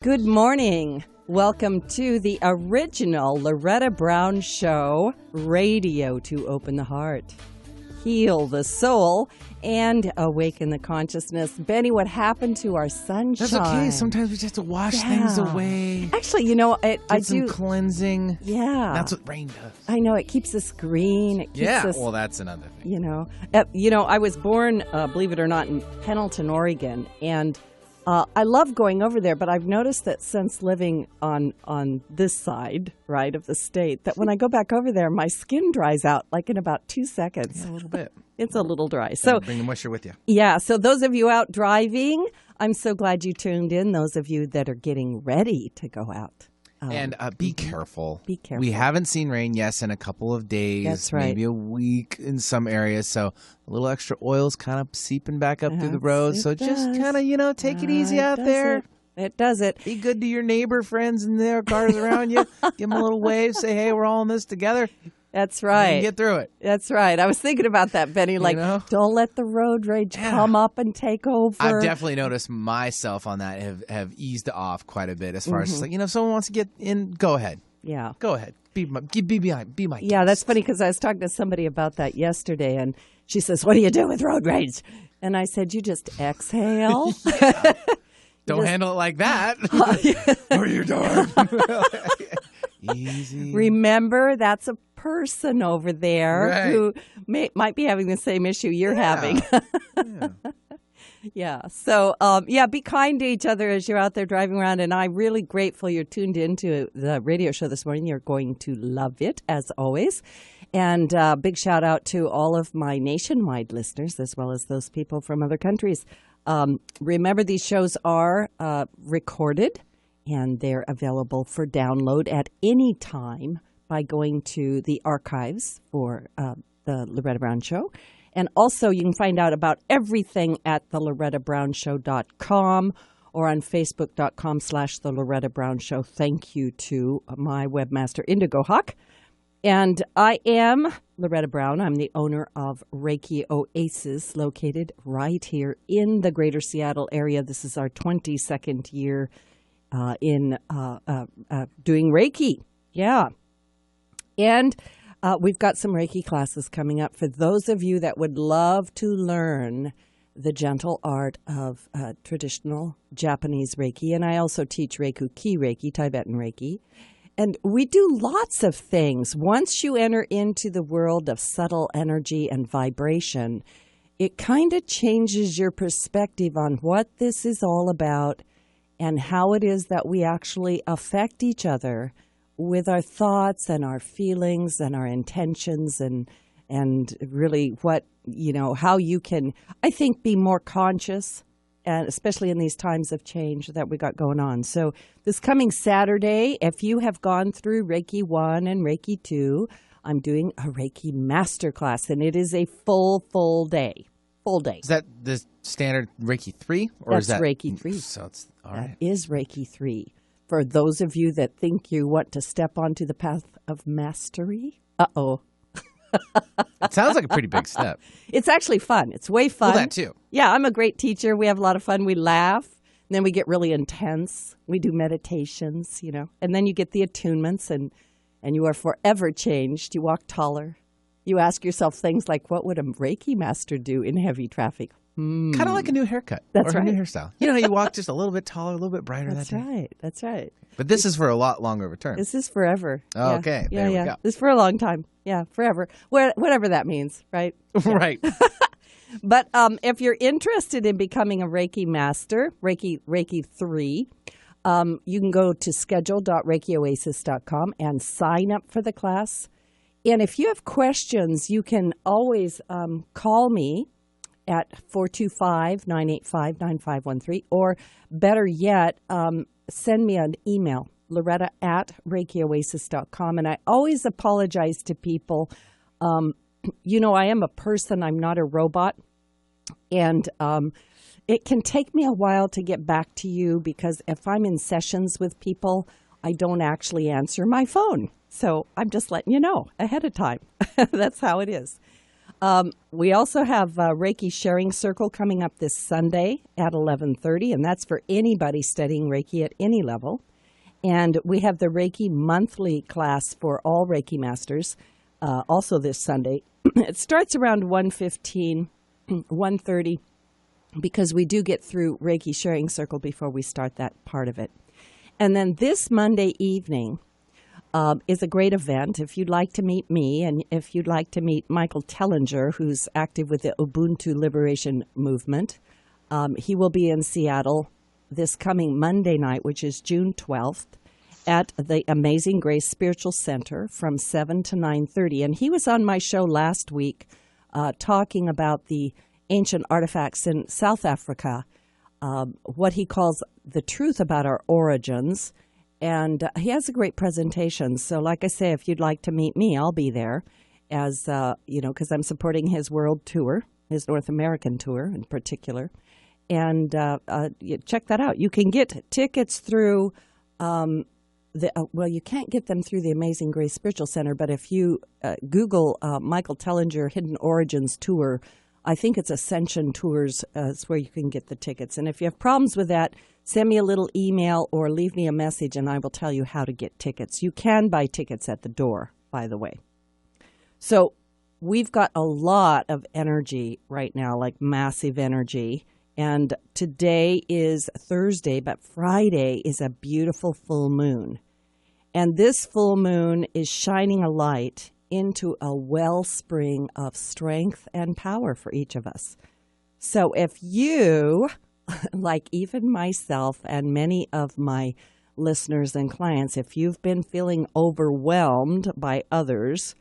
Good morning. Welcome to the original Loretta Brown Show, radio to open the heart, heal the soul, and awaken the consciousness. Benny, what happened to our sunshine? That's okay. Sometimes we just have to wash things away. Actually, you know, I do some cleansing. Yeah, that's what rain does. I know, it keeps us green. It keeps us, well, that's another thing. You know, I was born, believe it or not, in Pendleton, Oregon, and I love going over there, but I've noticed that since living on this side, right, of the state, that when I go back over there, my skin dries out like in about 2 seconds. Yeah, a little bit. It's a little dry. So bring the moisture with you. Yeah. So those of you out driving, I'm so glad you tuned in. Those of you that are getting ready to go out. And be careful. Be careful. We haven't seen rain, yes, in a couple of days. That's right. Maybe a week in some areas. So a little extra oil's kind of seeping back up through the roads. So just kind of, take it easy out there. It does it. Be good to your neighbor, friends, and their cars around you. Give them a little wave. Say, hey, we're all in this together. That's right. And get through it. That's right. I was thinking about that, Benny. Like, don't let the road rage come up and take over. I've definitely noticed myself on that have eased off quite a bit as far as like, if someone wants to get in, go ahead. Yeah. Go ahead. Be my guest. Yeah, that's funny because I was talking to somebody about that yesterday, and she says, "What do you do with road rage?" And I said, "You just exhale." Don't handle it like that. Or you're done. Easy. Remember, that's a person over there who might be having the same issue you're having. Yeah. So, be kind to each other as you're out there driving around. And I'm really grateful you're tuned into the radio show this morning. You're going to love it, as always. And big shout out to all of my nationwide listeners, as well as those people from other countries. Remember, these shows are recorded, and they're available for download at any time by going to the archives for the Loretta Brown Show. And also, you can find out about everything at thelorettabrownshow.com or on facebook.com/The Loretta Brown Show. Thank you to my webmaster, Indigo Hawk. And I am Loretta Brown. I'm the owner of Reiki Oasis, located right here in the greater Seattle area. This is our 22nd year in doing Reiki. Yeah. And we've got some Reiki classes coming up for those of you that would love to learn the gentle art of traditional Japanese Reiki. And I also teach Reiki Reiki, Tibetan Reiki. And we do lots of things. Once you enter into the world of subtle energy and vibration, it kind of changes your perspective on what this is all about and how it is that we actually affect each other with our thoughts and our feelings and our intentions and really what, how you can, I think, be more conscious, and especially in these times of change that we got going on. So this coming Saturday, if you have gone through Reiki 1 and Reiki 2, I'm doing a Reiki Masterclass, and it is a full day. Full day. Is that the standard Reiki 3? Or That's is that Reiki 3. So it's all right. That is Reiki 3. For those of you that think you want to step onto the path of mastery, It sounds like a pretty big step. It's actually fun. It's way fun. Well, that too. Yeah, I'm a great teacher. We have a lot of fun. We laugh. And then we get really intense. We do meditations, And then you get the attunements, and you are forever changed. You walk taller. You ask yourself things like, what would a Reiki master do in heavy traffic? Kind of like a new haircut. That's or right. a new hairstyle. You you walk just a little bit taller, a little bit brighter That's that day. right. That's right. But this is for a lot longer of a term. This is forever. Oh, okay. There we go. This is for a long time. Yeah, forever. Whatever that means, right? Right. But if you're interested in becoming a Reiki master, Reiki 3, you can go to schedule.reikioasis.com and sign up for the class. And if you have questions, you can always call me at 425-985-9513, or better yet, send me an email, Loretta@reikioasis.com. And I always apologize to people. I am a person. I'm not a robot. And it can take me a while to get back to you because if I'm in sessions with people, I don't actually answer my phone. So I'm just letting you know ahead of time. That's how it is. We also have Reiki Sharing Circle coming up this Sunday at 11:30, and that's for anybody studying Reiki at any level. And we have the Reiki monthly class for all Reiki masters also this Sunday. It starts around 1:15, 1:30, because we do get through Reiki Sharing Circle before we start that part of it. And then this Monday evening is a great event. If you'd like to meet me and if you'd like to meet Michael Tellinger, who's active with the Ubuntu Liberation Movement, he will be in Seattle this coming Monday night, which is June 12th, at the Amazing Grace Spiritual Center from 7 to 9:30. And he was on my show last week talking about the ancient artifacts in South Africa, what he calls the truth about our origins. And he has a great presentation. So like I say, if you'd like to meet me, I'll be there as, because I'm supporting his world tour, his North American tour in particular. And check that out. You can get tickets through, you can't get them through the Amazing Grace Spiritual Center, but if you Google Michael Tellinger Hidden Origins Tour, I think it's Ascension Tours is where you can get the tickets. And if you have problems with that, send me a little email or leave me a message and I will tell you how to get tickets. You can buy tickets at the door, by the way. So we've got a lot of energy right now, like massive energy. And today is Thursday, but Friday is a beautiful full moon. And this full moon is shining a light into a wellspring of strength and power for each of us. So if you, like even myself and many of my listeners and clients, if you've been feeling overwhelmed by others,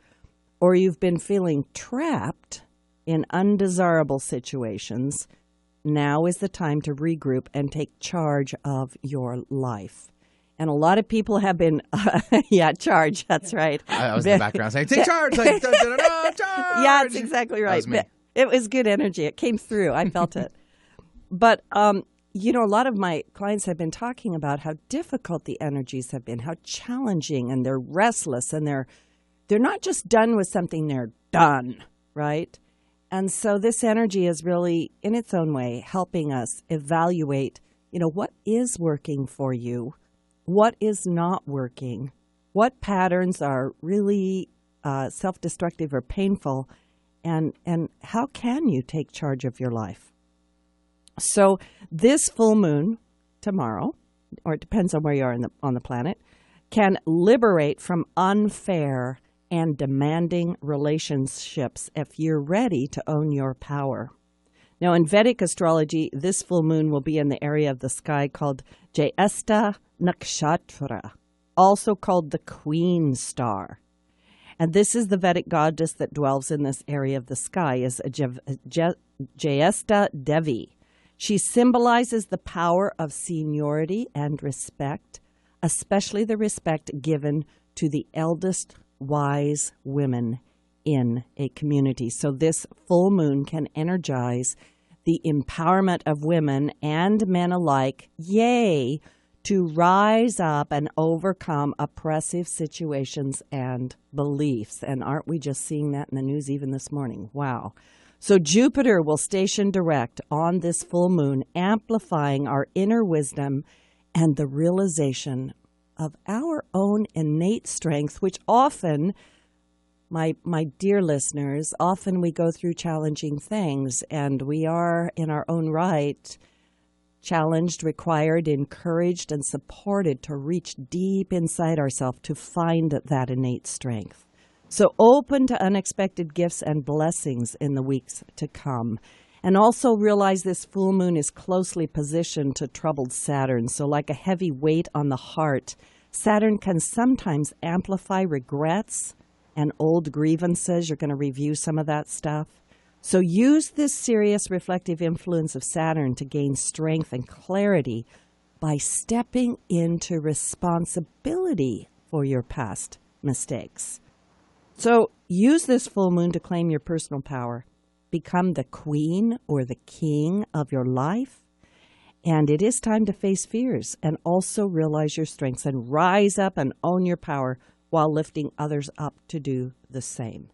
or you've been feeling trapped in undesirable situations, now is the time to regroup and take charge of your life. And a lot of people have been, charge, that's right. I was in the background saying, take charge! Like, charge! Yeah, that's exactly right. It was good energy. It came through. I felt it. But, a lot of my clients have been talking about how difficult the energies have been, how challenging, and they're restless, and they're not just done with something, they're done, right? And so this energy is really, in its own way, helping us evaluate, what is working for you, what is not working, what patterns are really self-destructive or painful, and how can you take charge of your life? So this full moon tomorrow, or it depends on where you are on the planet, can liberate from unfair and demanding relationships if you're ready to own your power. Now, in Vedic astrology, this full moon will be in the area of the sky called Jyesta Nakshatra, also called the Queen Star. And this is the Vedic goddess that dwells in this area of the sky, is Jyesta Devi. She symbolizes the power of seniority and respect, especially the respect given to the eldest wise women in a community. So this full moon can energize the empowerment of women and men alike, to rise up and overcome oppressive situations and beliefs. And aren't we just seeing that in the news even this morning? Wow. So Jupiter will station direct on this full moon, amplifying our inner wisdom and the realization of our own innate strength, which often, my dear listeners, often we go through challenging things and we are in our own right challenged, required, encouraged, and supported to reach deep inside ourselves to find that innate strength. So open to unexpected gifts and blessings in the weeks to come. And also realize this full moon is closely positioned to troubled Saturn. So like a heavy weight on the heart, Saturn can sometimes amplify regrets and old grievances. You're going to review some of that stuff. So use this serious reflective influence of Saturn to gain strength and clarity by stepping into responsibility for your past mistakes. So use this full moon to claim your personal power. Become the queen or the king of your life. And it is time to face fears and also realize your strengths and rise up and own your power while lifting others up to do the same.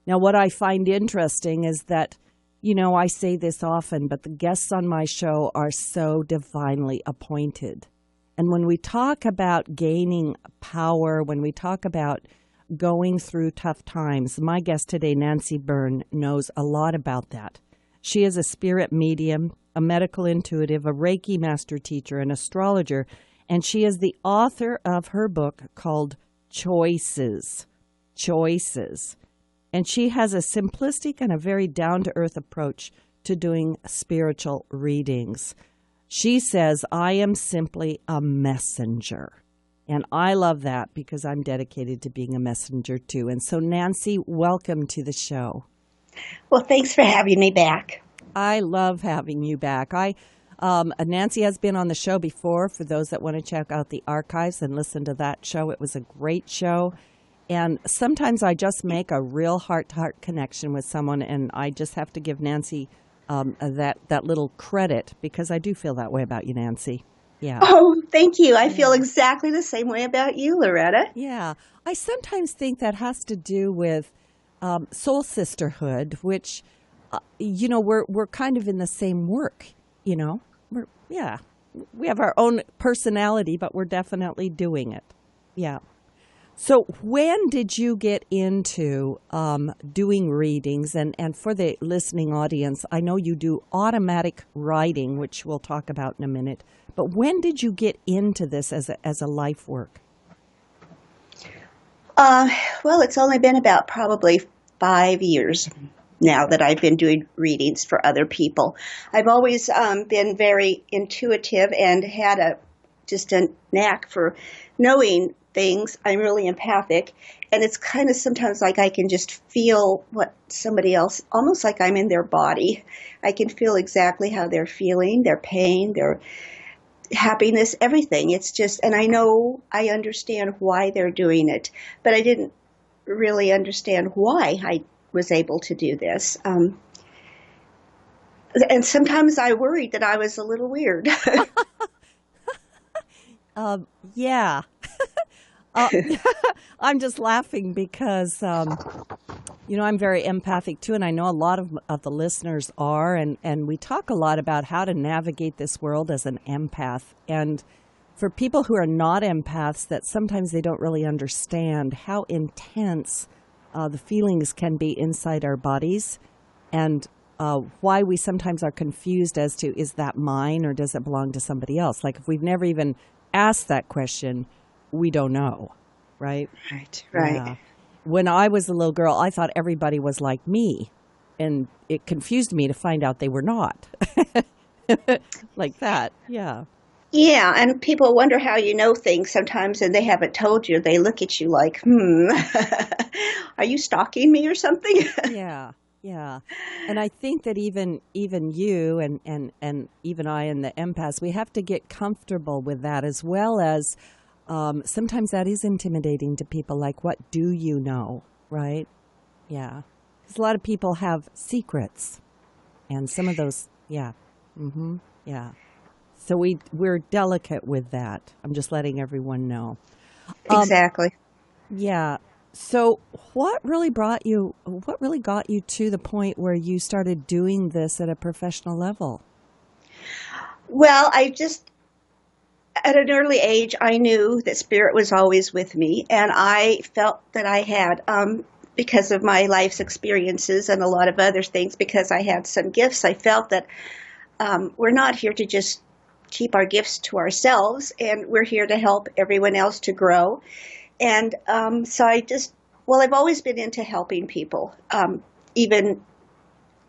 Now, what I find interesting is that, I say this often, but the guests on my show are so divinely appointed. And when we talk about gaining power, when we talk about going through tough times, my guest today, Nancy Byrne, knows a lot about that. She is a spirit medium, a medical intuitive, a Reiki master teacher, an astrologer, and she is the author of her book called Choices. Choices. And she has a simplistic and a very down-to-earth approach to doing spiritual readings. She says, I am simply a messenger. And I love that because I'm dedicated to being a messenger too. And so, Nancy, welcome to the show. Well, thanks for having me back. I love having you back. Nancy has been on the show before. For those that want to check out the archives and listen to that show, it was a great show. And sometimes I just make a real heart-to-heart connection with someone, and I just have to give Nancy that little credit because I do feel that way about you, Nancy. Yeah. Oh, thank you. I feel exactly the same way about you, Loretta. Yeah. I sometimes think that has to do with soul sisterhood, which, we're kind of in the same work, we have our own personality, but we're definitely doing it. Yeah. So when did you get into doing readings? And for the listening audience, I know you do automatic writing, which we'll talk about in a minute. But when did you get into this as a life work? Well, it's only been about probably 5 years now that I've been doing readings for other people. I've always been very intuitive and had just a knack for knowing things. I'm really empathic, and it's kind of sometimes like I can just feel what somebody else, almost like I'm in their body. I can feel exactly how they're feeling, their pain, their happiness, everything. It's just, and I know I understand why they're doing it, but I didn't really understand why I was able to do this. And sometimes I worried that I was a little weird. Yeah. I'm just laughing because, I'm very empathic too, and I know a lot of the listeners are, and we talk a lot about how to navigate this world as an empath. And for people who are not empaths, that sometimes they don't really understand how intense the feelings can be inside our bodies, and why we sometimes are confused as to, is that mine or does it belong to somebody else? Like if we've never even asked that question, we don't know, right? Right. Yeah. When I was a little girl, I thought everybody was like me, and it confused me to find out they were not. Like that, yeah. Yeah, and people wonder how you know things sometimes, and they haven't told you. They look at you like, are you stalking me or something? Yeah. And I think that even you and even I and the empaths, we have to get comfortable with that, as well as sometimes that is intimidating to people. Like, what do you know, right? Yeah. Because a lot of people have secrets, and some of those, yeah. Mm-hmm. Yeah. So we're delicate with that. I'm just letting everyone know. Exactly. Yeah. So what really got you to the point where you started doing this at a professional level? Well, at an early age, I knew that spirit was always with me, and I felt that I had, because of my life's experiences and a lot of other things, because I had some gifts, I felt that we're not here to just keep our gifts to ourselves, and we're here to help everyone else to grow. And so I've always been into helping people, even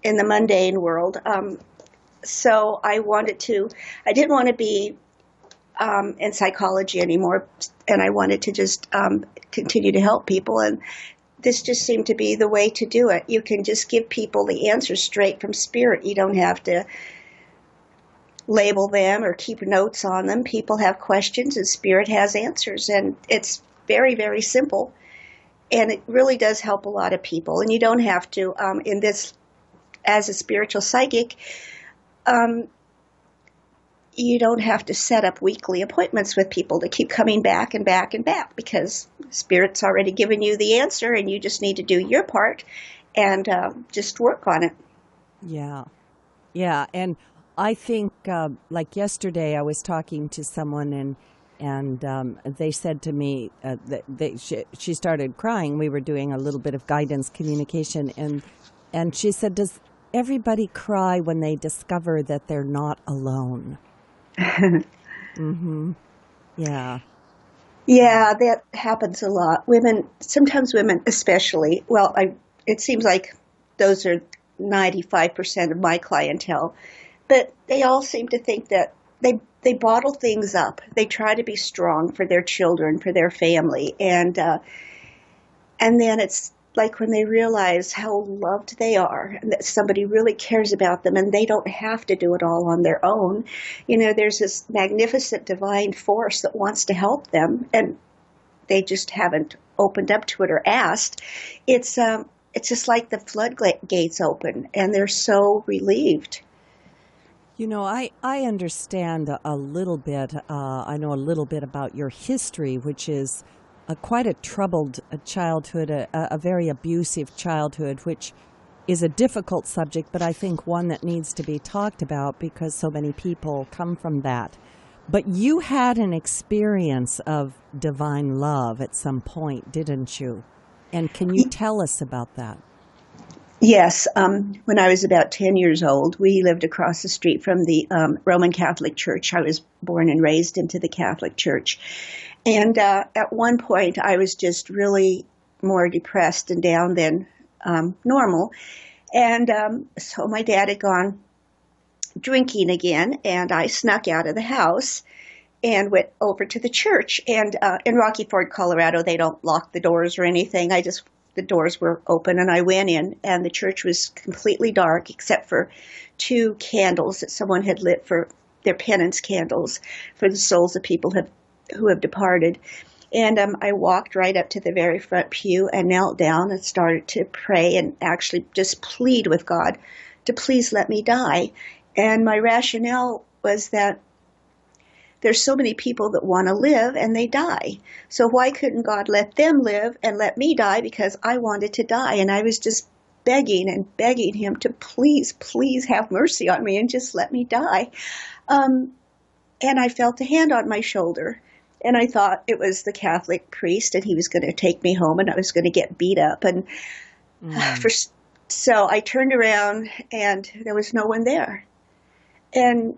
in the mundane world. So I didn't want to be in psychology anymore, and I wanted to just continue to help people. And this just seemed to be the way to do it. You can just give people the answers straight from spirit. You don't have to label them or keep notes on them. People have questions, and spirit has answers, and it's very, very simple. And it really does help a lot of people. And you don't have to, in this, as a spiritual psychic, you don't have to set up weekly appointments with people to keep coming back and back and back, because Spirit's already given you the answer, and you just need to do your part. and just work on it. Yeah. Yeah. And I think, like yesterday, I was talking to someone and they said to me that she started crying. We were doing a little bit of guidance communication, and she said, "Does everybody cry when they discover that they're not alone?" Mm-hmm. Yeah. Yeah, that happens a lot. Sometimes women especially, well, it seems like those are 95% of my clientele, but they all seem to think that they bottle things up. They try to be strong for their children, for their family, and then it's like when they realize how loved they are and that somebody really cares about them and they don't have to do it all on their own. There's this magnificent divine force that wants to help them, and they just haven't opened up to it or asked. It's just like the floodgates open, and they're so relieved. I understand a little bit. I know a little bit about your history, which is quite a troubled childhood, a very abusive childhood, which is a difficult subject, but I think one that needs to be talked about because so many people come from that. But you had an experience of divine love at some point, didn't you? And can you tell us about that? Yes. When I was about 10 years old, we lived across the street from the Roman Catholic Church. I was born and raised into the Catholic Church. And at one point, I was just really more depressed and down than normal. And so my dad had gone drinking again, and I snuck out of the house and went over to the church. And in Rocky Ford, Colorado, they don't lock the doors or anything. The doors were open, and I went in, and the church was completely dark except for 2 candles that someone had lit for their penance candles for the souls of people who have departed. And I walked right up to the very front pew and knelt down and started to pray and actually just plead with God to please let me die. And my rationale was that there's so many people that want to live and they die. So why couldn't God let them live and let me die, because I wanted to die. And I was just begging and begging him to please, please have mercy on me and just let me die. And I felt a hand on my shoulder. And I thought it was the Catholic priest, and he was going to take me home, and I was going to get beat up. And so I turned around, and there was no one there. And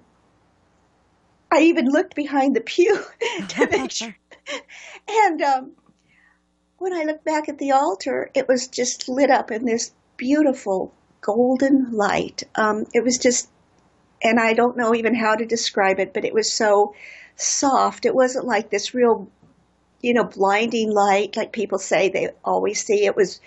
I even looked behind the pew to make sure. And when I looked back at the altar, it was just lit up in this beautiful golden light. It was just, and I don't know even how to describe it, but it was so soft. It wasn't like this real, blinding light like people say they always see. It was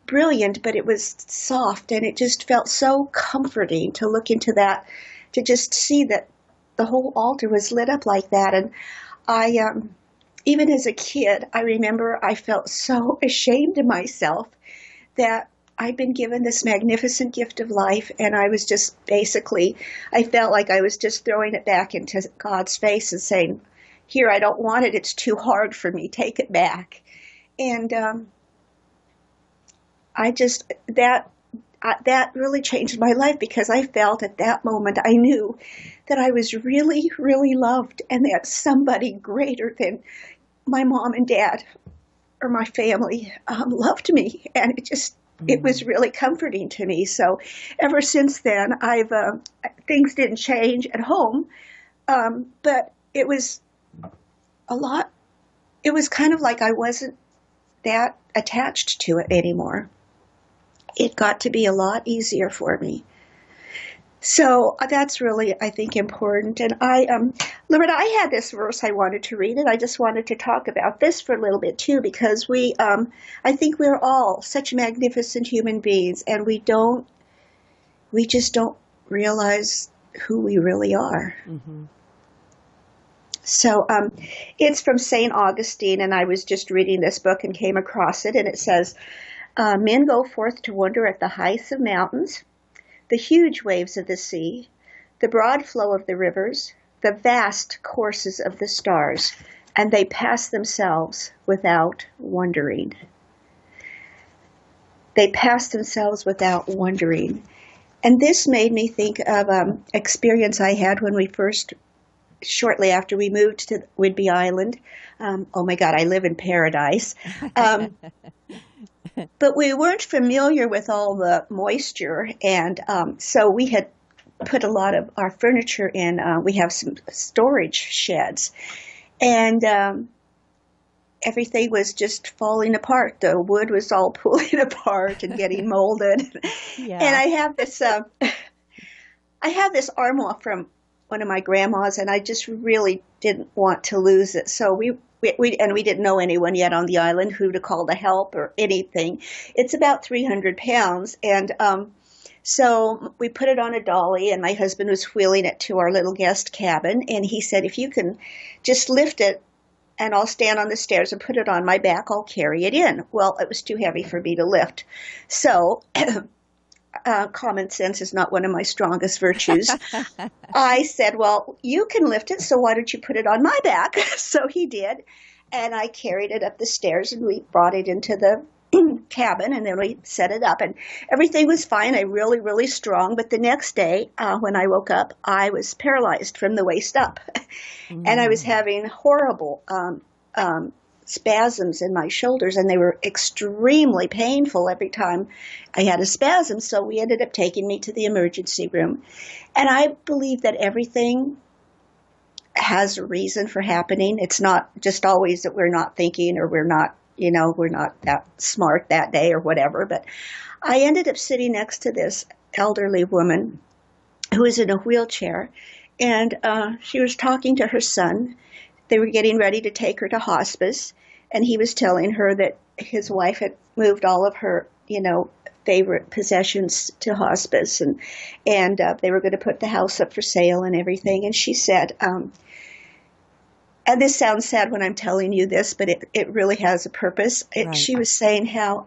brilliant, but it was soft, and it just felt so comforting to look into that, to just see that the whole altar was lit up like that. And I, even as a kid, I remember I felt so ashamed of myself that I'd been given this magnificent gift of life, and I was just I felt like I was just throwing it back into God's face and saying, here, I don't want it. It's too hard for me. Take it back. And that really changed my life, because I felt at that moment, I knew that I was really, really loved, and that somebody greater than my mom and dad or my family loved me. And it was really comforting to me. So ever since then, things didn't change at home, but it was it was kind of like I wasn't that attached to it anymore. It got to be a lot easier for me. So that's really, I think, important. And Loretta, I had this verse I wanted to read, and I just wanted to talk about this for a little bit too, because I think we're all such magnificent human beings, and we just don't realize who we really are. Mm-hmm. So it's from St. Augustine, and I was just reading this book and came across it, and it says, men go forth to wonder at the heights of mountains, the huge waves of the sea, the broad flow of the rivers, the vast courses of the stars, and they pass themselves without wondering. they pass themselves without wondering. And this made me think of an experience I had when we first, shortly after we moved to Whidbey Island. Oh my God, I live in paradise. But we weren't familiar with all the moisture, and so we had put a lot of our furniture in. We have some storage sheds, and everything was just falling apart. The wood was all pulling apart and getting molded. Yeah. And I have this armoire from one of my grandmas, and I just really didn't want to lose it. So we didn't know anyone yet on the island who to call to help or anything. It's about 300 pounds, and so we put it on a dolly, and my husband was wheeling it to our little guest cabin, and he said, if you can just lift it, and I'll stand on the stairs and put it on my back, I'll carry it in. Well, it was too heavy for me to lift. So common sense is not one of my strongest virtues. I said, well, you can lift it, so why don't you put it on my back? So he did, and I carried it up the stairs, and we brought it into the cabin, and then we set it up, and everything was fine. I really, really strong. But the next day, when I woke up, I was paralyzed from the waist up, and I was having horrible spasms in my shoulders, and they were extremely painful every time I had a spasm. So we ended up taking me to the emergency room, and I believe that everything has a reason for happening. It's not just always that we're not thinking, or we're not that smart that day or whatever. But I ended up sitting next to this elderly woman who was in a wheelchair, and she was talking to her son. They were getting ready to take her to hospice, and he was telling her that his wife had moved all of her, favorite possessions to hospice, and they were going to put the house up for sale and everything. And she said, and this sounds sad when I'm telling you this, but it really has a purpose. Right. She was saying how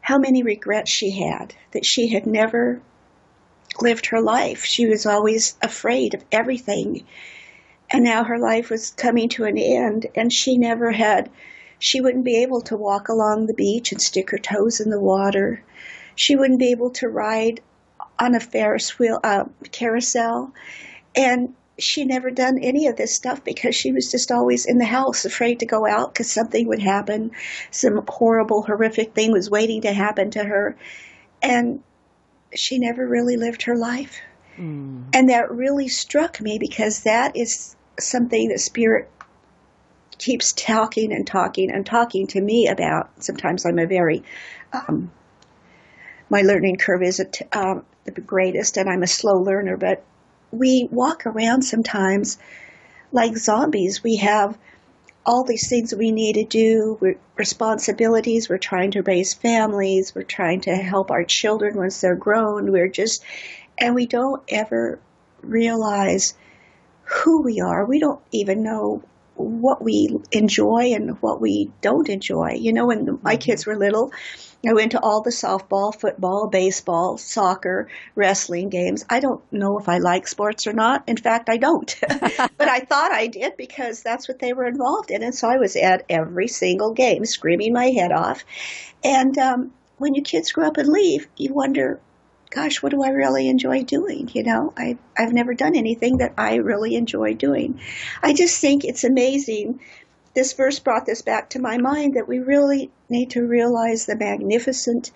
many regrets she had, that she had never lived her life. She was always afraid of everything. And now her life was coming to an end, and she wouldn't be able to walk along the beach and stick her toes in the water. She wouldn't be able to ride on a Ferris wheel, carousel. And she never done any of this stuff because she was just always in the house, afraid to go out because something would happen. Some horrible, horrific thing was waiting to happen to her. And she never really lived her life. Mm. And that really struck me, because that is something that Spirit keeps talking and talking and talking to me about. Sometimes I'm a very, my learning curve isn't the greatest, and I'm a slow learner, but we walk around sometimes like zombies. We have all these things we need to do, responsibilities. We're trying to raise families. We're trying to help our children once they're grown. And we don't ever realize who we are. We don't even know what we enjoy and what we don't enjoy. When my kids were little, I went to all the softball, football, baseball, soccer, wrestling games. I don't know if I like sports or not. In fact, I don't. But I thought I did because that's what they were involved in. And so I was at every single game, screaming my head off. And when your kids grow up and leave, you wonder, gosh, what do I really enjoy doing? I've never done anything that I really enjoy doing. I just think it's amazing. This verse brought this back to my mind, that we really need to realize the magnificent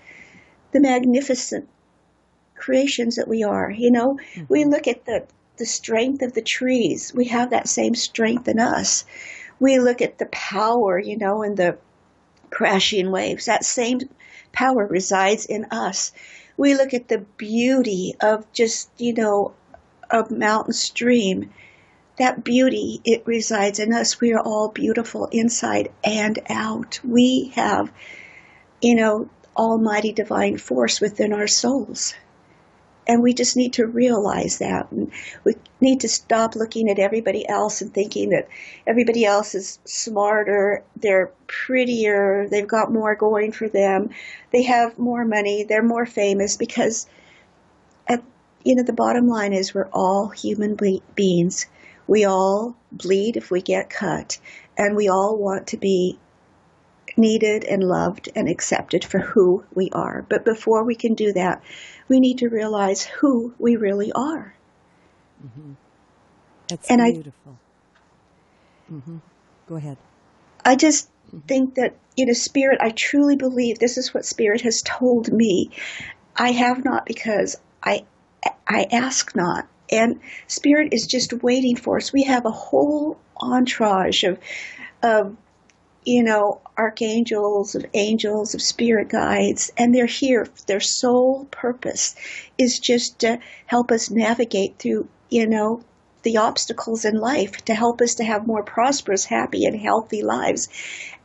creations that we are. Mm-hmm. We look at the strength of the trees. We have that same strength in us. We look at the power, in the crashing waves. That same power resides in us. We look at the beauty of just, a mountain stream. That beauty, it resides in us. We are all beautiful inside and out. We have, almighty divine force within our souls. And we just need to realize that. And we need to stop looking at everybody else and thinking that everybody else is smarter, they're prettier, they've got more going for them, they have more money, they're more famous, because, the bottom line is we're all human beings. We all bleed if we get cut, and we all want to be needed and loved and accepted for who we are. But before we can do that, we need to realize who we really are. Mm-hmm. It's and beautiful. Go ahead. I just think that, Spirit, I truly believe this is what Spirit has told me. I have not because I ask not. And Spirit is just waiting for us. We have a whole entourage of archangels, of angels, of spirit guides, and they're here. Their sole purpose is just to help us navigate through, the obstacles in life, to help us to have more prosperous, happy, and healthy lives.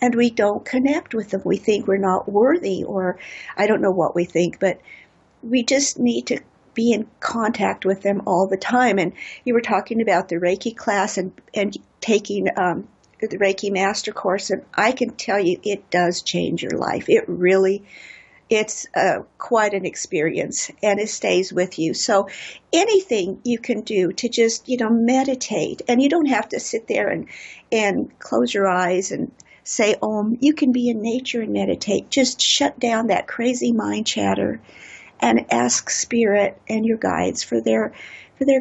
And we don't connect with them. We think we're not worthy, or I don't know what we think, but we just need to be in contact with them all the time. And you were talking about the Reiki class and taking the Reiki Master Course, and I can tell you it does change your life. It's quite an experience, and it stays with you. So anything you can do to just, meditate, and you don't have to sit there and close your eyes and say, you can be in nature and meditate. Just shut down that crazy mind chatter and ask Spirit and your guides for their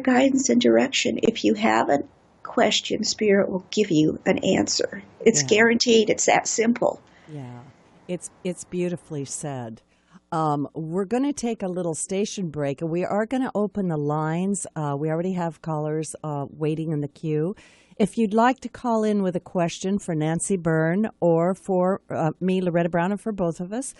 guidance and direction. If you have a question, Spirit will give you an answer. It's guaranteed. It's that simple. Yeah, it's beautifully said. We're going to take a little station break, and we are going to open the lines. We already have callers waiting in the queue. If you'd like to call in with a question for Nancy Byrne or for me, Loretta Brown, and for both of us,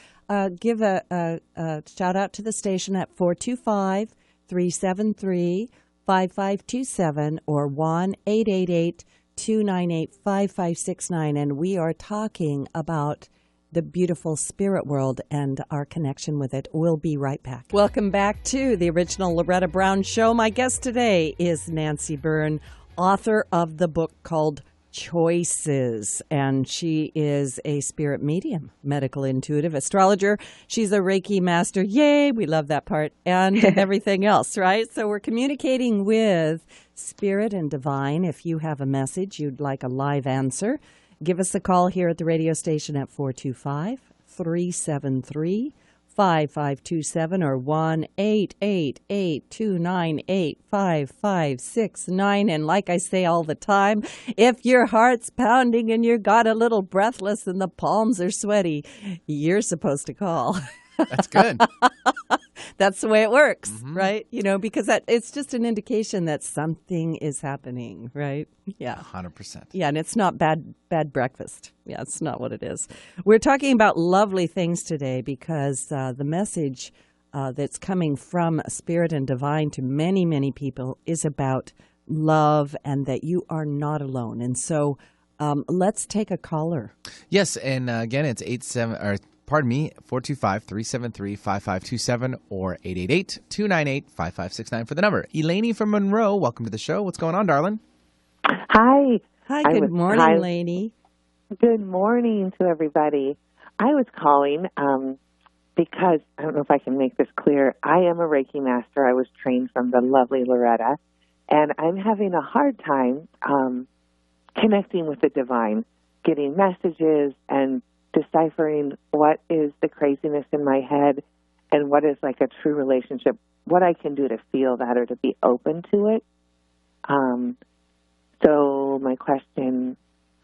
give a shout out to the station at 425-373-5527 or 1-888-298-5569. And we are talking about the beautiful spirit world and our connection with it. We'll be right back. Welcome back to the original Loretta Brown Show. My guest today is Nancy Byrne, author of the book called Choices, and she is a spirit medium, medical intuitive astrologer. She's a Reiki master. Yay, we love that part, and everything else, right? So we're communicating with spirit and divine. If you have a message you'd like a live answer, give us a call here at the radio station at 425-373-5527 or 1-888-298-5569. And like I say all the time, if your heart's pounding and you got a little breathless and the palms are sweaty, you're supposed to call. That's good. That's the way it works, right? Because it's just an indication that something is happening, right? Yeah. 100%. Yeah, and it's not bad breakfast. Yeah, it's not what it is. We're talking about lovely things today because the message that's coming from Spirit and Divine to many, many people is about love and that you are not alone. And so let's take a caller. Yes, and again, it's 425-373-5527 or 888-298-5569 for the number. Elaine from Monroe, welcome to the show. What's going on, darling? Hi. Hi, good morning, Lainey. Good morning to everybody. I was calling because, I don't know if I can make this clear, I am a Reiki master. I was trained from the lovely Loretta, and I'm having a hard time connecting with the divine, getting messages and deciphering what is the craziness in my head and what is like a true relationship, what I can do to feel that or to be open to it. So my question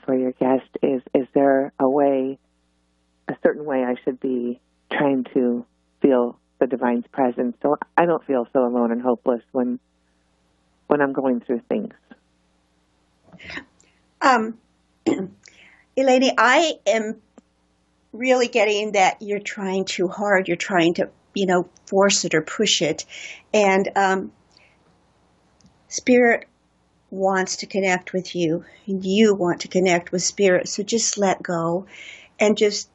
for your guest is there a certain way I should be trying to feel the divine's presence so I don't feel so alone and hopeless when I'm going through things? Elaine, I am really getting that you're trying too hard. You're trying to, force it or push it. And Spirit wants to connect with you. You want to connect with Spirit. So just let go and just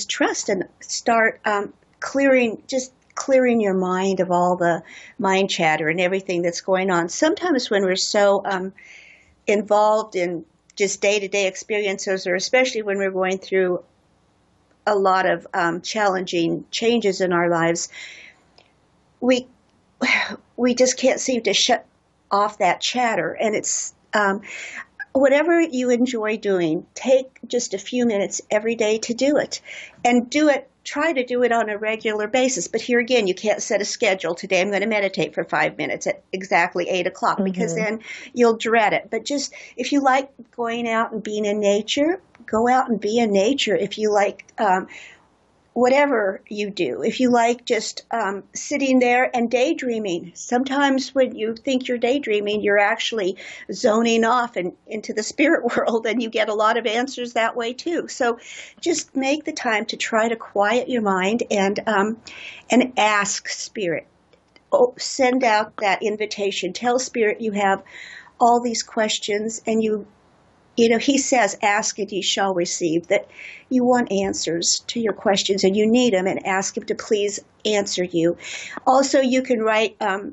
trust and start clearing your mind of all the mind chatter and everything that's going on. Sometimes when we're so involved in just day-to-day experiences, or especially when we're going through a lot of challenging changes in our lives, we just can't seem to shut off that chatter. And it's whatever you enjoy doing, take just a few minutes every day to do it, and try to do it on a regular basis. But here again, you can't set a schedule. Today I'm going to meditate for 5 minutes at exactly 8 o'clock, because then you'll dread it. But just, if you like going out and being in nature, go out and be in nature. If you like, whatever you do, if you like just sitting there and daydreaming, sometimes when you think you're daydreaming, you're actually zoning off and into the spirit world, and you get a lot of answers that way too. So just make the time to try to quiet your mind and ask Spirit. Send out that invitation. Tell Spirit you have all these questions, and he says, ask and ye shall receive, that you want answers to your questions and you need them, and ask him to please answer you. Also, you can write a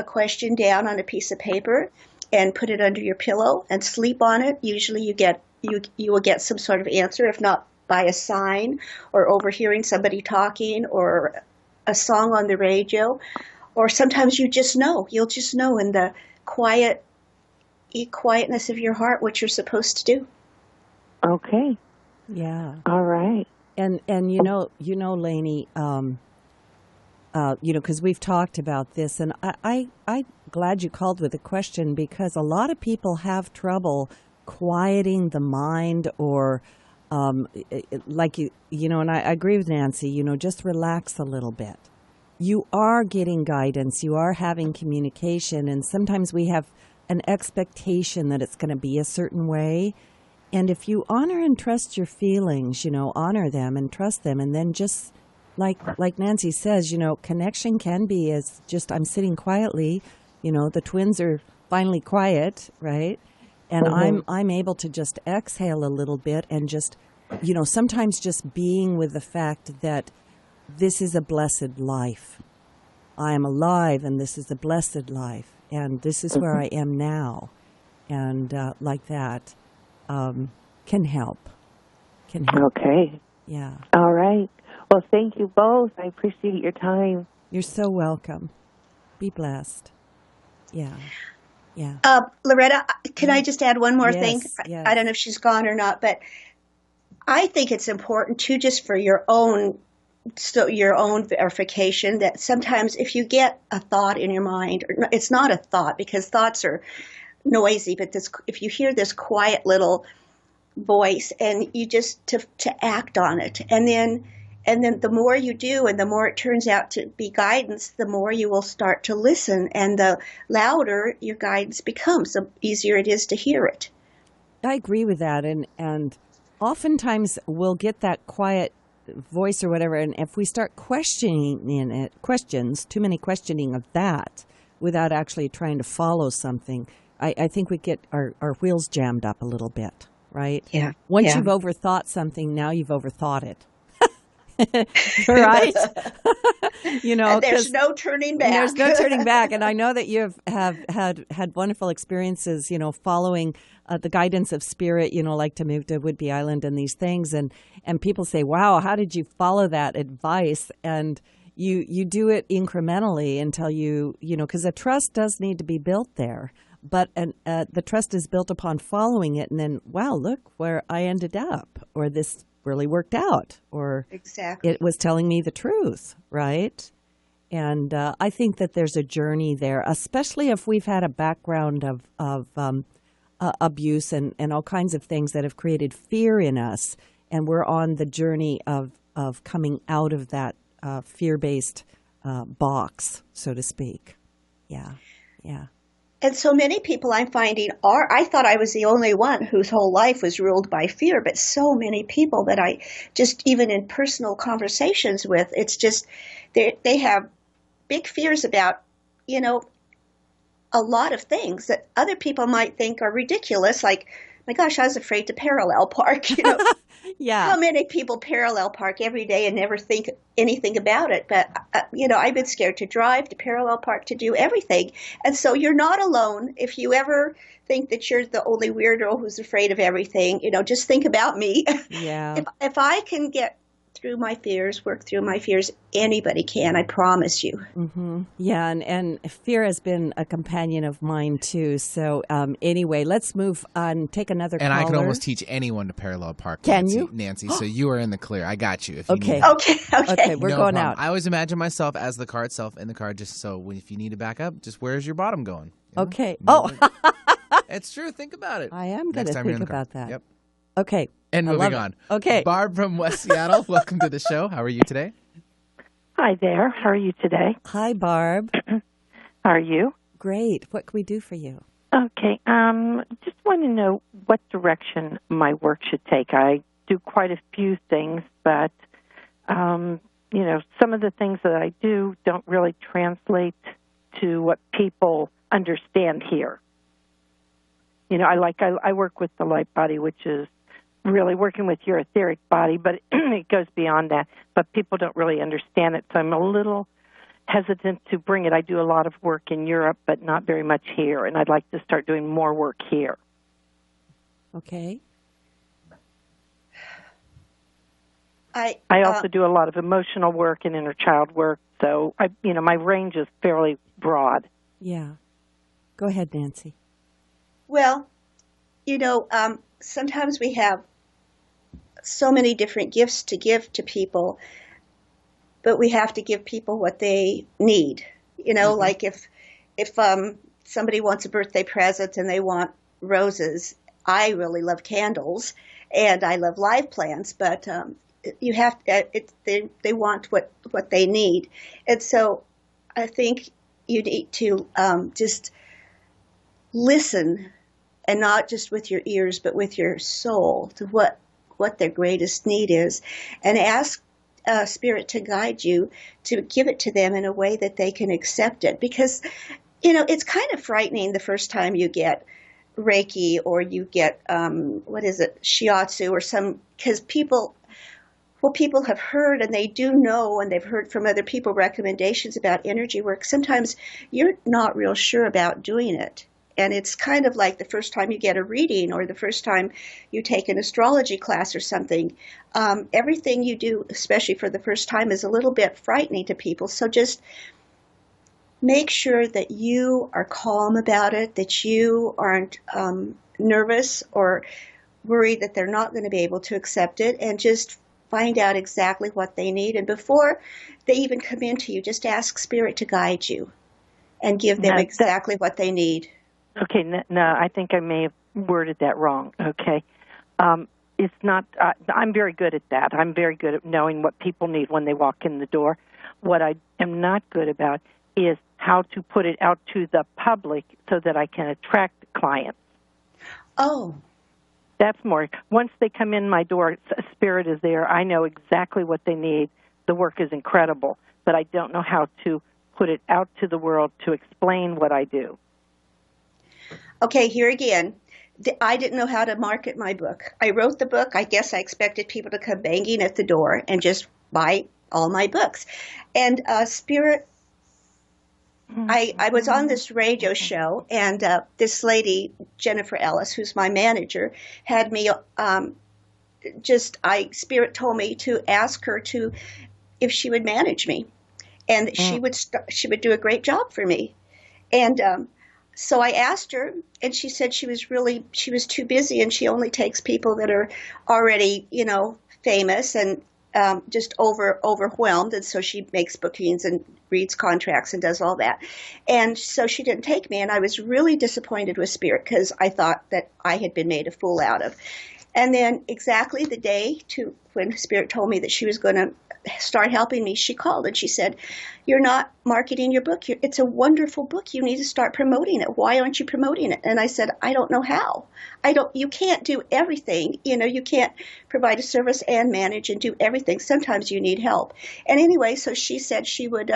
question down on a piece of paper and put it under your pillow and sleep on it. Usually you will get some sort of answer, if not by a sign or overhearing somebody talking or a song on the radio. Or sometimes you'll just know in the quietness of your heart what you're supposed to do. Okay. Yeah. All right. And Lainey, because we've talked about this, and I'm glad you called with a question, because a lot of people have trouble quieting the mind, or and I agree with Nancy, just relax a little bit. You are getting guidance, you are having communication, and sometimes we have an expectation that it's going to be a certain way. And if you honor and trust your feelings, honor them and trust them, and then just like Nancy says, connection can be as just, I'm sitting quietly, the twins are finally quiet, right? And I'm able to just exhale a little bit and just, sometimes just being with the fact that this is a blessed life. I am alive, and this is a blessed life. And this is where I am now. And like that can help. Okay. Yeah. All right. Well, thank you both. I appreciate your time. You're so welcome. Be blessed. Yeah. Yeah. Loretta, can I just add one more thing? Yes. I don't know if she's gone or not, but I think it's important too, just for your own verification, that sometimes if you get a thought in your mind, or it's not a thought because thoughts are noisy, but if you hear this quiet little voice, and you just to act on it, and then the more you do, and the more it turns out to be guidance, the more you will start to listen, and the louder your guidance becomes, the easier it is to hear it. I agree with that, and oftentimes we'll get that quiet voice or whatever, and if we start questioning too many questioning of that without actually trying to follow something, I think we get our wheels jammed up a little bit, right? Yeah. Once you've overthought something, now you've overthought it. Right? And there's no turning back. There's no turning back. And I know that you have had wonderful experiences, following the guidance of Spirit, like to move to Whidbey Island and these things. And people say, wow, how did you follow that advice? And you do it incrementally until because a trust does need to be built there. But the trust is built upon following it. And then, wow, look where I ended up, or this really worked out, or exactly, it was telling me the truth, right? And I think that there's a journey there, especially if we've had a background of abuse and all kinds of things that have created fear in us, and we're on the journey of coming out of that fear-based box, so to speak. Yeah. And so many people I'm finding I thought I was the only one whose whole life was ruled by fear, but so many people that I just, even in personal conversations with, it's just, they have big fears about, a lot of things that other people might think are ridiculous. Like, my gosh, I was afraid to parallel park, Yeah. How many people parallel park every day and never think anything about it? But, I've been scared to drive, to parallel park, to do everything. And so you're not alone. If you ever think that you're the only weirdo who's afraid of everything, just think about me. Yeah. If I can get through my fears, work through my fears. Anybody can, I promise you. Mm-hmm. Yeah, and fear has been a companion of mine too. So anyway, let's move on. Take another And caller. I can almost teach anyone to parallel park. Can Nancy, you? Nancy? So you are in the clear. I got you. If you Okay. need it. Okay. We're No going problem. out. I always imagine myself as the car itself in the car, just so if you need to back up, just where's your bottom going? You know? Okay. No, Oh, it's true. Think about it. I am going Next to time you're in think the car. about that. Yep. Okay. And I moving love on. it. Okay. Barb from West Seattle, welcome to the show. How are you today? Hi there. How are you today? Hi, Barb. How are you? Great. What can we do for you? Okay. Just want to know what direction my work should take. I do quite a few things, but some of the things that I do don't really translate to what people understand here. I work with the light body, which is really working with your etheric body, but it goes beyond that. But people don't really understand it, so I'm a little hesitant to bring it. I do a lot of work in Europe, but not very much here, and I'd like to start doing more work here. Okay. I also do a lot of emotional work and inner child work, so my range is fairly broad. Yeah. Go ahead, Nancy. Well, sometimes we have so many different gifts to give to people, but we have to give people what they need. Like if somebody wants a birthday present and they want roses, I really love candles and I love live plants, but you have they want what they need, and so I think you need to just listen, and not just with your ears, but with your soul, to what their greatest need is, and ask Spirit to guide you to give it to them in a way that they can accept it. Because, it's kind of frightening the first time you get Reiki or you get, Shiatsu or because people have heard and they do know, and they've heard from other people recommendations about energy work. Sometimes you're not real sure about doing it. And it's kind of like the first time you get a reading or the first time you take an astrology class or something. Everything you do, especially for the first time, is a little bit frightening to people. So just make sure that you are calm about it, that you aren't nervous or worried that they're not going to be able to accept it, and just find out exactly what they need. And before they even come into you, just ask Spirit to guide you and give them exactly what they need. Okay, no, I think I may have worded that wrong. Okay. It's not, I'm very good at that. I'm very good at knowing what people need when they walk in the door. What I am not good about is how to put it out to the public so that I can attract clients. Oh. That's more. Once they come in my door, Spirit is there. I know exactly what they need. The work is incredible, but I don't know how to put it out to the world to explain what I do. Okay, here again. I didn't know how to market my book. I wrote the book. I guess I expected people to come banging at the door and just buy all my books. And Spirit, I was on this radio show, and this lady, Jennifer Ellis, who's my manager, had me Spirit told me to ask her if she would manage me, and she would do a great job for me. And so I asked her, and she said she was too busy, and she only takes people that are already, famous and just overwhelmed. And so she makes bookings and reads contracts and does all that. And so she didn't take me, and I was really disappointed with Spirit because I thought that I had been made a fool out of. And then exactly the day when Spirit told me that she was going to start helping me, she called and she said, "You're not marketing your book. It's a wonderful book. You need to start promoting it. Why aren't you promoting it?" And I said, "I don't know how. You can't do everything. You can't provide a service and manage and do everything. Sometimes you need help." And anyway, so she said she would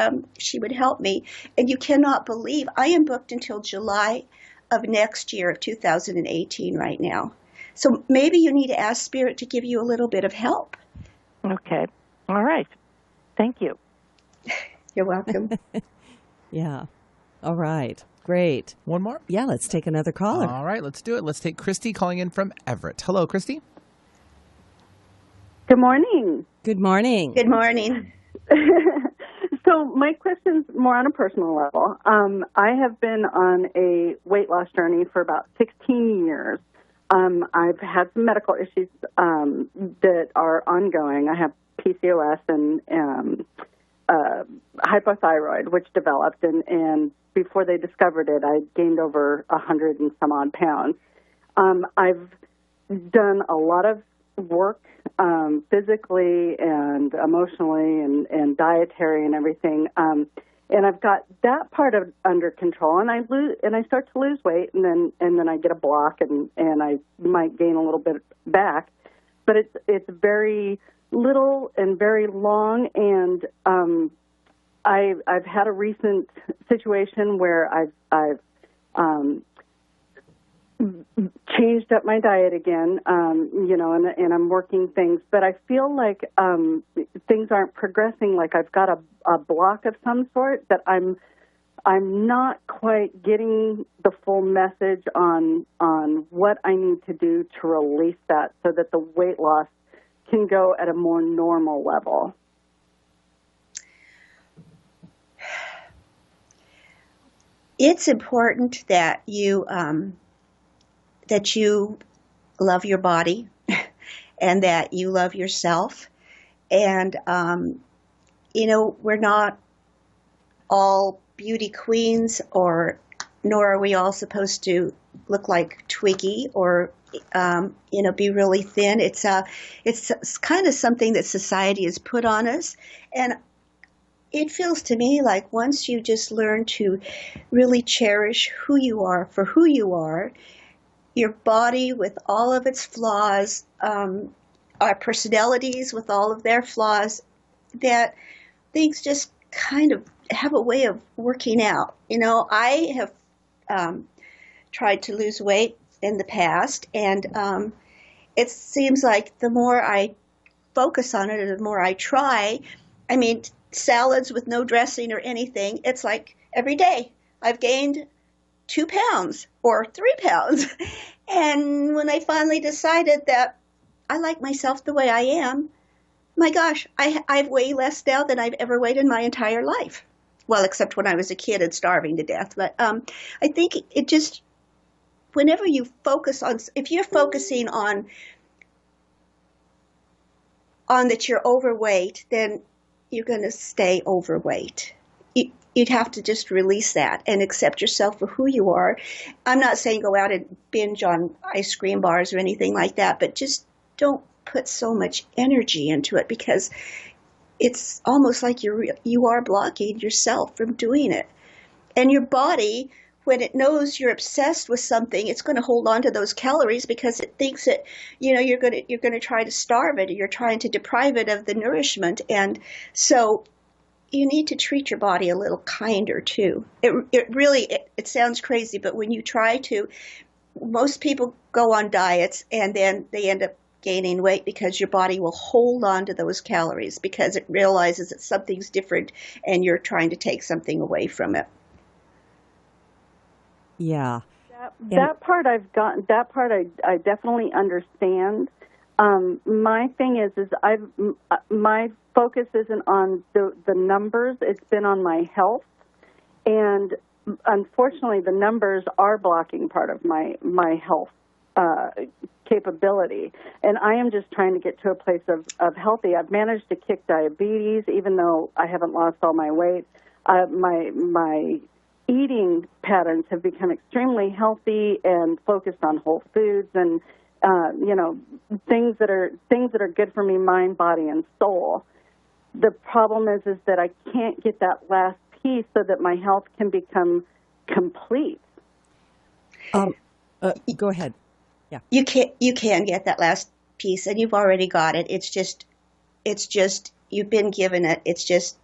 help me. And you cannot believe I am booked until July of next year of 2018 right now. So maybe you need to ask Spirit to give you a little bit of help. Okay. All right. Thank you. You're welcome. Yeah. All right. Great. One more? Yeah, let's take another caller. All right, let's do it. Let's take Christy calling in from Everett. Hello, Christy. Good morning. Good morning. Good morning. So my question's more on a personal level. I have been on a weight loss journey for about 16 years. I've had some medical issues that are ongoing. I have PCOS and hypothyroid, which developed, and before they discovered it, I gained over 100 and some odd pounds. I've done a lot of work physically and emotionally and dietary and everything, and I've got that part of under control. And I start to lose weight, and then I get a block, and I might gain a little bit back, but it's very little and very long. And I've had a recent situation where I've changed up my diet again, and I'm working things, but I feel like things aren't progressing. Like I've got a block of some sort that I'm not quite getting the full message on what I need to do to release that so that the weight loss can go at a more normal level. It's important that you love your body and that you love yourself. And, we're not all beauty queens, nor are we all supposed to look like Twiggy or, be really thin. It's kind of something that society has put on us. And it feels to me like once you just learn to really cherish who you are for who you are, your body with all of its flaws, our personalities with all of their flaws, that things just kind of have a way of working out. I have tried to lose weight in the past, and it seems like the more I focus on it and the more I try, salads with no dressing or anything, it's like every day I've gained 2 pounds or 3 pounds. And when I finally decided that I like myself the way I am, my gosh, I've way less now than I've ever weighed in my entire life. Well, except when I was a kid and starving to death. But I think it just, whenever you focus on, if you're focusing on that you're overweight, then you're going to stay overweight. You'd have to just release that and accept yourself for who you are. I'm not saying go out and binge on ice cream bars or anything like that, but just don't put so much energy into it, because it's almost like you are blocking yourself from doing it. And your body, when it knows you're obsessed with something, it's going to hold on to those calories because it thinks that, you're going to try to starve it, or you're trying to deprive it of the nourishment. And so you need to treat your body a little kinder too. It sounds crazy, but when you try to, most people go on diets and then they end up gaining weight because your body will hold on to those calories because it realizes that something's different and you're trying to take something away from it. Yeah. That part I've gotten. That part I definitely understand. My thing is my focus isn't on the numbers. It's been on my health, and unfortunately, the numbers are blocking part of my health capability. And I am just trying to get to a place of healthy. I've managed to kick diabetes, even though I haven't lost all my weight. My eating patterns have become extremely healthy and focused on whole foods and things that are good for me, mind, body, and soul. The problem is that I can't get that last piece so that my health can become complete. Go ahead. Yeah. You can get that last piece, and you've already got it. It's just you've been given it. It's just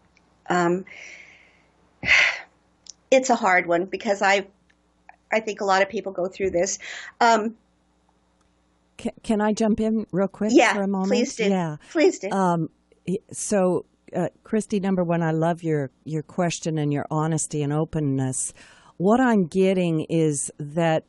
it's a hard one because I think a lot of people go through this. Can I jump in real quick for a moment? Please do. Yeah, please do. So, Christy, number one, I love your question and your honesty and openness. What I'm getting is that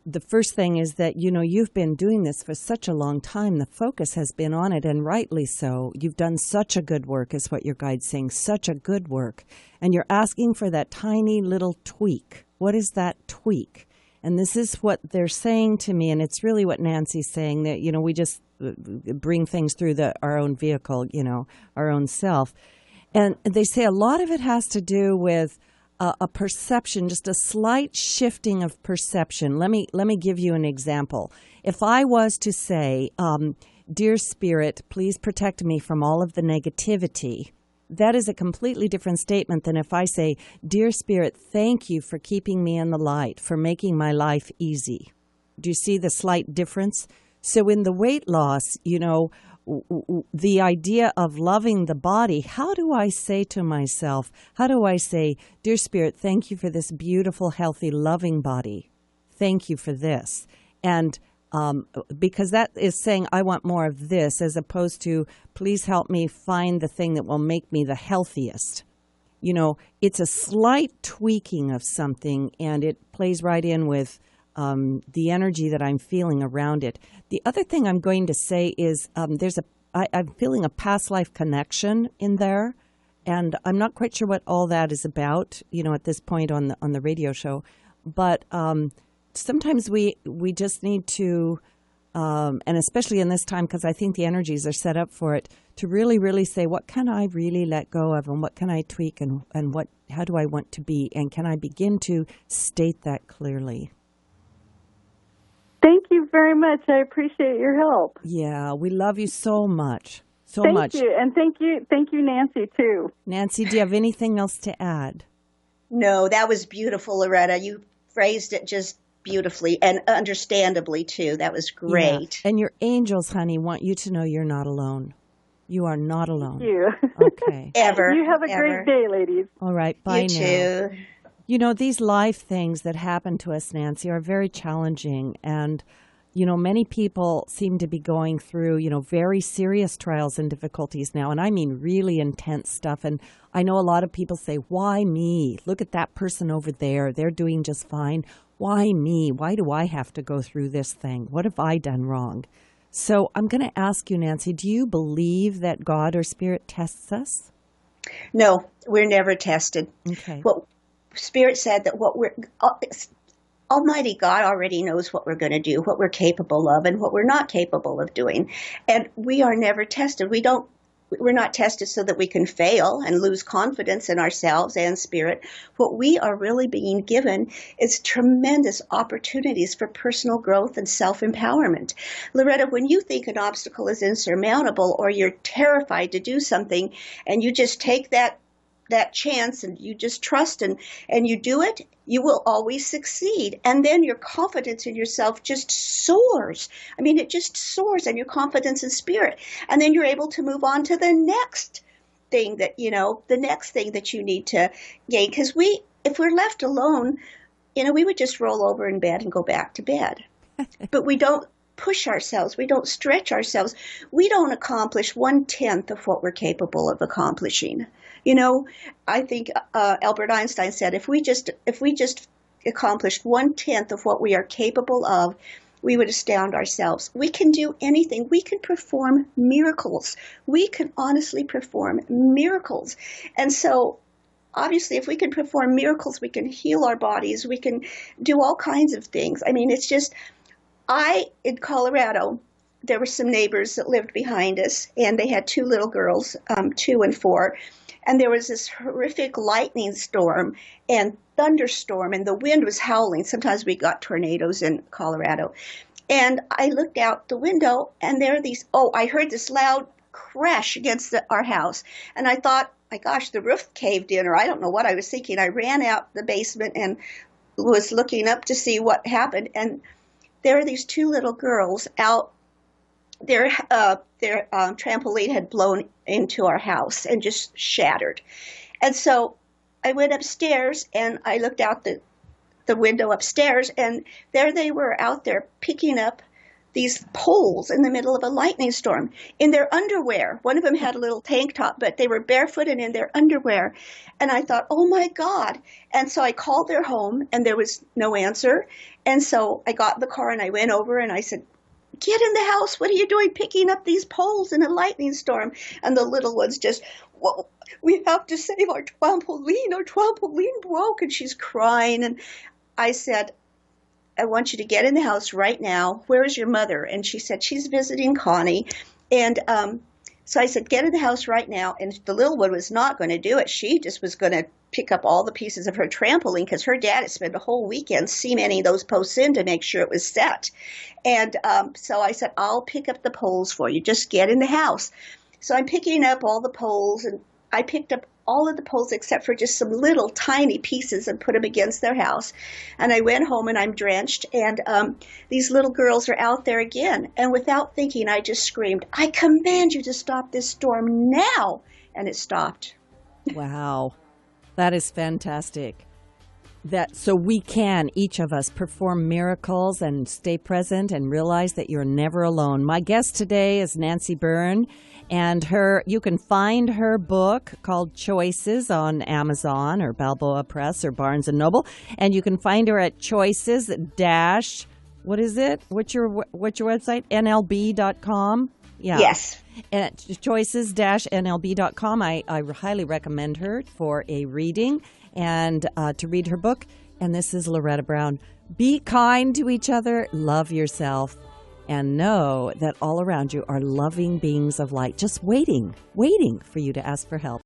the first thing is that, you've been doing this for such a long time. The focus has been on it, and rightly so. You've done such a good work, is what your guide's saying, such a good work. And you're asking for that tiny little tweak. What is that tweak? And this is what they're saying to me, and it's really what Nancy's saying, that, we just bring things through our own vehicle, our own self. And they say a lot of it has to do with a perception, just a slight shifting of perception. Let me give you an example. If I was to say, "Dear Spirit, please protect me from all of the negativity," that is a completely different statement than if I say, "Dear Spirit, thank you for keeping me in the light, for making my life easy." Do you see the slight difference? So in the weight loss, the idea of loving the body, how do I say to myself, "Dear Spirit, thank you for this beautiful, healthy, loving body. Thank you for this." And because that is saying, I want more of this, as opposed to, "Please help me find the thing that will make me the healthiest." It's a slight tweaking of something, and it plays right in with the energy that I'm feeling around it. The other thing I'm going to say is I'm feeling a past life connection in there, and I'm not quite sure what all that is about, at this point on the radio show. But sometimes we just need to, and especially in this time, because I think the energies are set up for it, to really, really say, what can I really let go of, and what can I tweak, and how do I want to be, and can I begin to state that clearly? Thank you very much. I appreciate your help. Yeah, we love you so much. Thank you. And thank you, Nancy, too. Nancy, do you have anything else to add? No, that was beautiful, Loretta. You phrased it just beautifully and understandably, too. That was great. Yeah. And your angels, honey, want you to know you're not alone. You are not alone. Thank you. Okay. Ever. You have a great day, ladies. All right. Bye now. You too. These life things that happen to us, Nancy, are very challenging. And, many people seem to be going through, very serious trials and difficulties now. And I mean really intense stuff. And I know a lot of people say, why me? Look at that person over there. They're doing just fine. Why me? Why do I have to go through this thing? What have I done wrong? So I'm going to ask you, Nancy, do you believe that God or Spirit tests us? No, we're never tested. Okay. What Spirit said that Almighty God already knows what we're going to do, what we're capable of, and what we're not capable of doing. And we are never tested. We're not tested so that we can fail and lose confidence in ourselves and Spirit. What we are really being given is tremendous opportunities for personal growth and self-empowerment. Loretta, when you think an obstacle is insurmountable, or you're terrified to do something, and you just take that chance and you just trust and you do it, you will always succeed. And then your confidence in yourself just soars. I mean, it just soars, and your confidence in Spirit. And then you're able to move on to the next thing that you need to gain. Because if we're left alone, we would just roll over in bed and go back to bed. But we don't push ourselves. We don't stretch ourselves. We don't accomplish 1/10 of what we're capable of accomplishing. I think Albert Einstein said, if we just accomplished 1/10 of what we are capable of, we would astound ourselves. We can do anything. We can perform miracles. We can honestly perform miracles. And so, obviously, if we can perform miracles, we can heal our bodies. We can do all kinds of things. I mean, it's just, in Colorado, there were some neighbors that lived behind us, and they had two little girls, 2 and 4. And there was this horrific lightning storm and thunderstorm, and the wind was howling. Sometimes we got tornadoes in Colorado. And I looked out the window, and I heard this loud crash against our house. And I thought, my gosh, the roof caved in, or I don't know what I was thinking. I ran out the basement and was looking up to see what happened. And there are these 2 little girls out. Their trampoline had blown into our house and just shattered. And so I went upstairs and I looked out the window upstairs, and there they were out there picking up these poles in the middle of a lightning storm in their underwear. One of them had a little tank top, but they were barefoot and in their underwear. And I thought, oh my God. And so I called their home and there was no answer. And so I got in the car and I went over and I said, get in the house. What are you doing picking up these poles in a lightning storm? And the little one's just, well, we have to save our trampoline. Our trampoline broke. And she's crying. And I said, I want you to get in the house right now. Where is your mother? And she said, she's visiting Connie. And so I said, get in the house right now. And the little one was not going to do it. She just was going to pick up all the pieces of her trampoline because her dad had spent a whole weekend cementing those posts in to make sure it was set. And so I said, I'll pick up the poles for you. Just get in the house. So I'm picking up all the poles, and I picked up all of the poles except for just some little tiny pieces and put them against their house. And I went home and I'm drenched, and these little girls are out there again. And without thinking, I just screamed, I command you to stop this storm now. And it stopped. Wow. That is fantastic. So we can, each of us, perform miracles and stay present and realize that you're never alone. My guest today is Nancy Byrne, and you can find her book called Choices on Amazon or Balboa Press or Barnes & Noble, and you can find her at choices dash, what is it? What's your website? NLB.com? Yeah. Yes. At choices-nlb.com. I highly recommend her for a reading and to read her book. And this is Loretta Brown. Be kind to each other, love yourself, and know that all around you are loving beings of light, just waiting for you to ask for help.